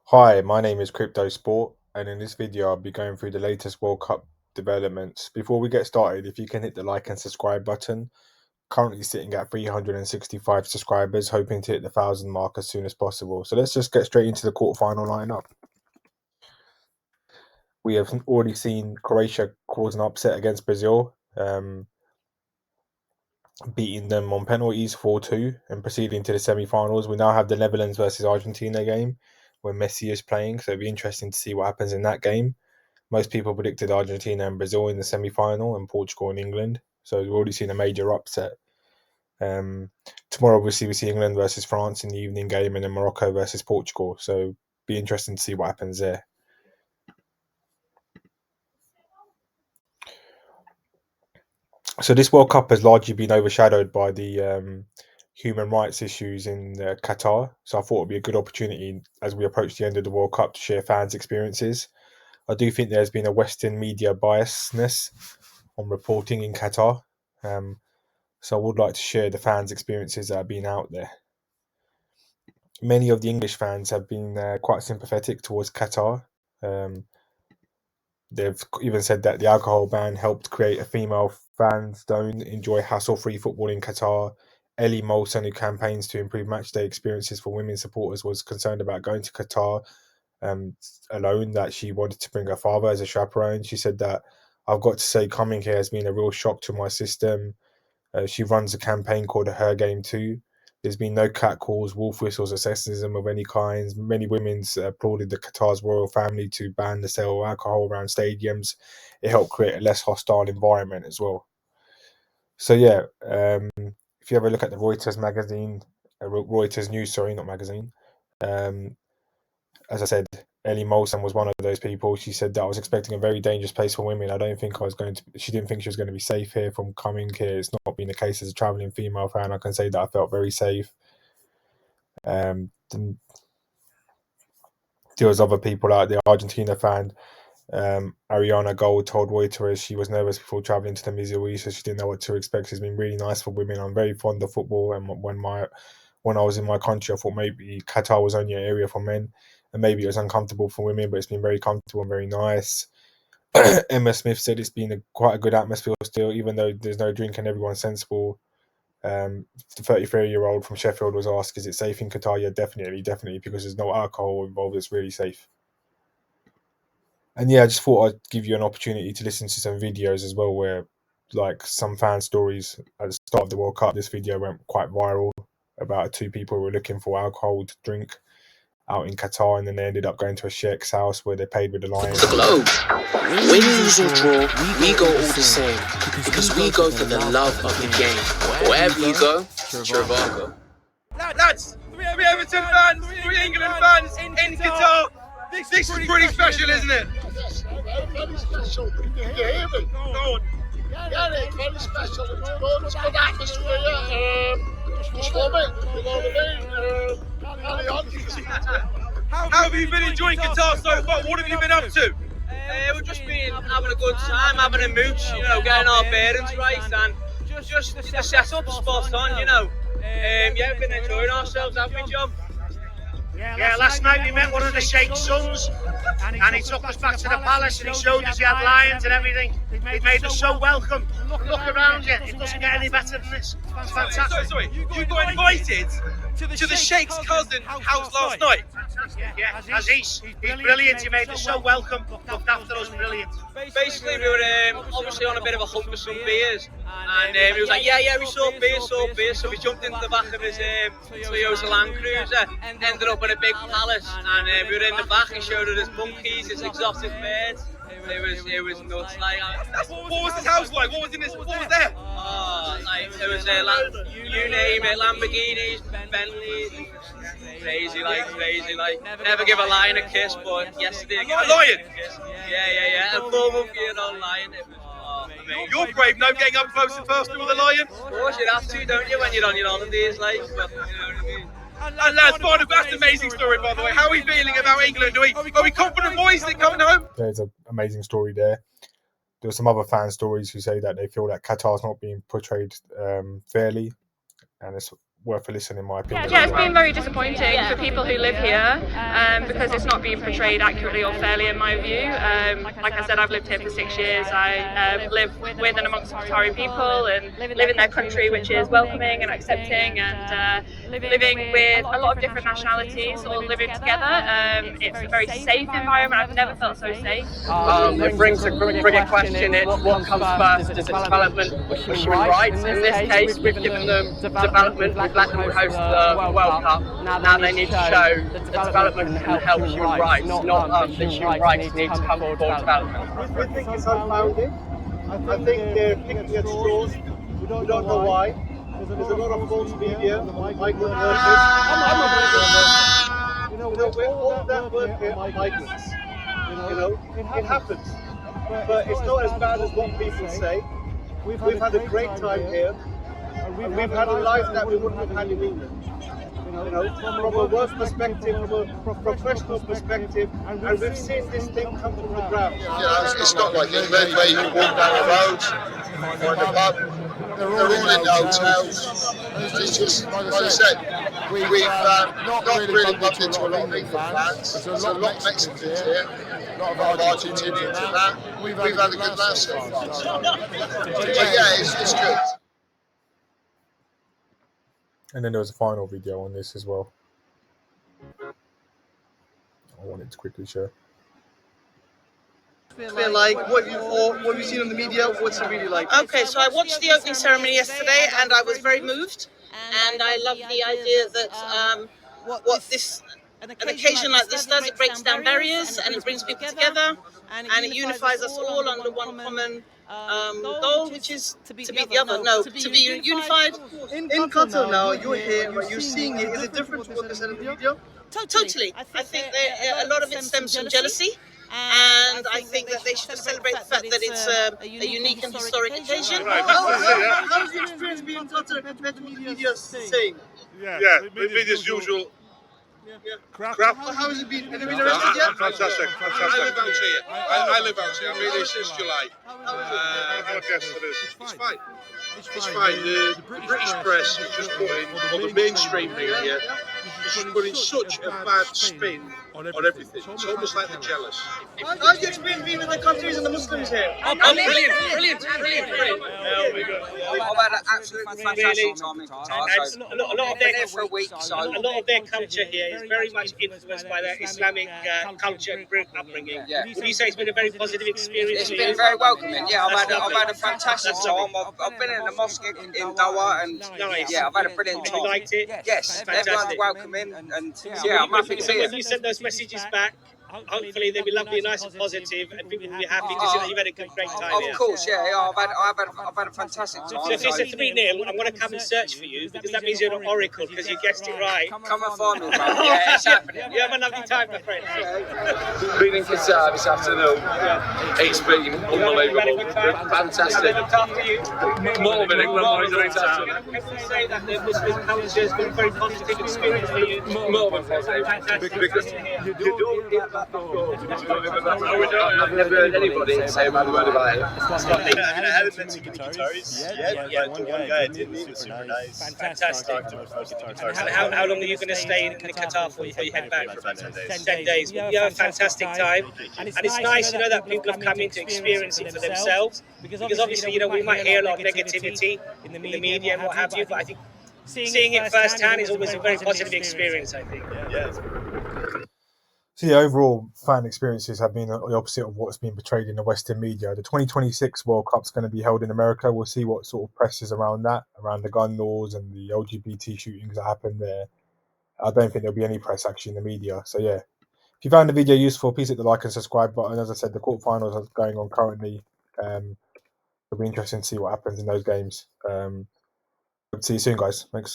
Hi, my name is Crypto Sport, and in this video, I'll be going through the latest World Cup developments. Before we get started, if you can hit the like and subscribe button, currently sitting at 365 subscribers, hoping to hit the 1,000 mark as soon as possible. So let's just get straight into the quarterfinal lineup. We have already seen Croatia cause an upset against Brazil, beating them on penalties 4-2 and proceeding to the semi-finals. We now have the Netherlands versus Argentina game where Messi is playing, so it'll be interesting to see what happens in that game. Most people predicted Argentina and Brazil in the semi-final and Portugal and England. So we've already seen a major upset. Tomorrow, obviously, we see England versus France in the evening game and then Morocco versus Portugal. So be interesting to see what happens there. So this World Cup has largely been overshadowed by the human rights issues in Qatar. So I thought it would be a good opportunity as we approach the end of the World Cup to share fans' experiences. I do think there's been a Western media biasness on reporting in Qatar. So I would like to share the fans' experiences that have been out there. Many of the English fans have been quite sympathetic towards Qatar. They've even said that the alcohol ban helped create a female fans don't enjoy hassle-free football in Qatar. Ellie Molson, who campaigns to improve matchday experiences for women supporters, was concerned about going to Qatar alone, that she wanted to bring her father as a chaperone. She said that, I've got to say, coming here has been a real shock to my system. She runs a campaign called Her Game Too. There's been no catcalls, wolf whistles, or sexism of any kinds. Many women's applauded the Qatar's royal family to ban the sale of alcohol around stadiums. It helped create a less hostile environment as well. So yeah, if you ever look at the Reuters magazine, Reuters news, sorry, not magazine. As I said, Ellie Molson was one of those people. She said that I was expecting a very dangerous place for women. I don't think I was going to. She didn't think she was going to be safe here from coming here. It's not been the case as a traveling female fan. I can say that I felt very safe. There was other people out there. Argentina fan, Ariana Gold told Reuters she was nervous before traveling to the Middle East, so she didn't know what to expect. It's been really nice for women. I'm very fond of football, and when I was in my country, I thought maybe Qatar was only an area for men, and maybe it was uncomfortable for women, but it's been very comfortable and very nice. Emma Smith said it's been quite a good atmosphere still, even though there's no drink and everyone's sensible. The 33-year-old from Sheffield was asked, is it safe in Qatar? Yeah, definitely, because there's no alcohol involved. It's really safe. And yeah, I just thought I'd give you an opportunity to listen to some videos as well where, like, some fan stories at the start of the World Cup. This video went quite viral about two people who were looking for alcohol to drink out in Qatar, and then they ended up going to a sheikh's house where they paid with the lions. The globe. Win, lose or draw, we go all the same because we go for the love of the game. Wherever you go, Trivago. Lads, three Everton fans, three England fans in Qatar. This is pretty special, isn't it? Very special. Can you hear me? Go on. Yeah, it's very special. It's good. It's good atmosphere. Just love it. You know what I mean? Carry on. How have you been enjoying Qatar so far? What have you been up to? We've just been having a good time, having a mooch, getting our bearings right, and just the setup spot on, yeah, we've been enjoying ourselves, haven't we, John? Yeah, last night we met one of the Sheikh's sons, and he took us back to the palace and he showed us he had lions and everything. He made us so welcome. Look around you, it doesn't get any better than this. It's fantastic. Sorry, you got invited to the Sheikh's cousin house last night? Yeah, Aziz, he's brilliant. He made us so welcome, looked after us brilliant. Basically, we were obviously on a bit of a hunt for some beers, and he was like, yeah, we saw beers, so we jumped into the back of his Toyota Land Cruiser, ended up in a big palace, and we were in the back. He showed us his monkeys, his exotic birds. It was nuts. Like, what was his house like? What was there? Oh, like there was you name it, Lamborghinis, Bentleys, crazy like. Never give a lion a kiss, but yesterday I gave A lion? a kiss. Yeah. A 4-month-old lion. It was amazing. You're brave now, getting up close and personal with a lion. Of course, you have to, don't you, when you're on your holidays, like. But, you know what I mean. And lads, that's an amazing story, by the way. How are we feeling about England? Are we confident boys in coming home? There's an amazing story there. There were some other fan stories who say that they feel that Qatar's not being portrayed fairly, and it's worth a listen, in my opinion. Yeah, it's been very disappointing for people who live here because it's not being portrayed accurately or fairly, in my view. Like I said, I've lived here for 6 years. I live with and amongst Qatari people and live in their country, which is welcoming and accepting, and living with a lot of different nationalities all living together. It's a very safe environment. I've never felt so safe. It brings a bigger question in what comes first, is it development or human rights? In this case, we've given them development, we've let them host the World Cup. Now they need to show that development can help human rights, not that human rights need to come before development. We think it's unfounded. I think they're picking at straws. We don't know why. There's a lot of false media, migrant workers. I'm a migrant worker. You know, we're all that work here are migrants. You know, it happens. But it's not as bad as what people say. We've had a great time here. And we've had a life that we wouldn't have had in England. You know, from a work perspective, from a professional perspective, and we've seen this thing come from the ground. You know, it's not like England where you can walk down the road, find a pub. They're all in hotels. It's just, like I said, we've not really bumped into a lot of England fans. There's a lot of Mexicans here, a lot of Argentinians and that. We've had a good laugh so far. But yeah, it's good. And then there was a final video on this as well. I wanted to quickly share. Feel like, what have you thought? What have you seen on the media? What's it really like? Okay, so I watched the opening ceremony yesterday and I was very moved, and I love the idea that what this an occasion like this does, it breaks down barriers and it brings people together and it unifies us all under one common goal, which is to beat the other. No, to be unified. In Qatar now, you're here, right? You're seeing it. Is it different to what they said in the media? Totally. I think a lot of it stems from jealousy. And I think that they should celebrate the fact that it's a unique and historic occasion. How's the experience being in Qatar compared to what the media saying? Yeah, the media's usual crap. How has it been? Have you been arrested yet? Fantastic. I live out here. I live out here. I've been here since July. It's fine. It's fine. The British press is just putting, or the mainstream media, is just putting such a bad spin on everything. It's almost like they're jealous. How's your experience being in the countries and the Muslims here? Brilliant. Oh my God. I've had an absolutely fantastic time in Qatar. A lot of their for a week, so a lot of their culture here is very much influenced by their Islamic culture and Greek upbringing. Yeah. Would you say it's been a very positive experience? It's been very welcoming. Yeah, I've had a fantastic time. I've been in the mosque in Doha, and yeah, I've had a brilliant time. You liked it? Yes, everyone's welcoming, and yeah, I'm happy to So be when here. you send those messages back, hopefully they'll be lovely, nice and positive, and people will be happy to see that you've had a great time here. Of course, yeah, I've had a fantastic time. So if it's a 3-0, I'm going to come and search for you, because that means you're an oracle, because you guessed it right. Come and find me, bro. Yeah, it's happening. You have a lovely time, my friend. Being in Qatar this afternoon, it's been unbelievable. Fantastic. More than fantastic. Can you say that the Muslim culture has been a very positive experience for you? More than positive. Because you don't get that before. I've never heard anybody say a bad word about it. I haven't been to Qataris yet, but the one guy I did meet was super nice. Fantastic. How long are you going to stay in Qatar for before you head back? For about 10 days. 10 days. You have a fantastic time. And it's nice, that people have come in to experience it for themselves. Because obviously, we might hear a lot of negativity in the media and what have you, but I think seeing it firsthand is always a very positive experience, I think. Yeah. So yeah, overall fan experiences have been the opposite of what's been portrayed in the Western media. The 2026 World Cup's going to be held in America. We'll see what sort of press is around that, around the gun laws and the LGBT shootings that happened there. I don't think there'll be any press actually in the media. So yeah, if you found the video useful, please hit the like and subscribe button. As I said, the quarterfinals are going on currently. It'll be interesting to see what happens in those games. Hope to see you soon, guys. Thanks.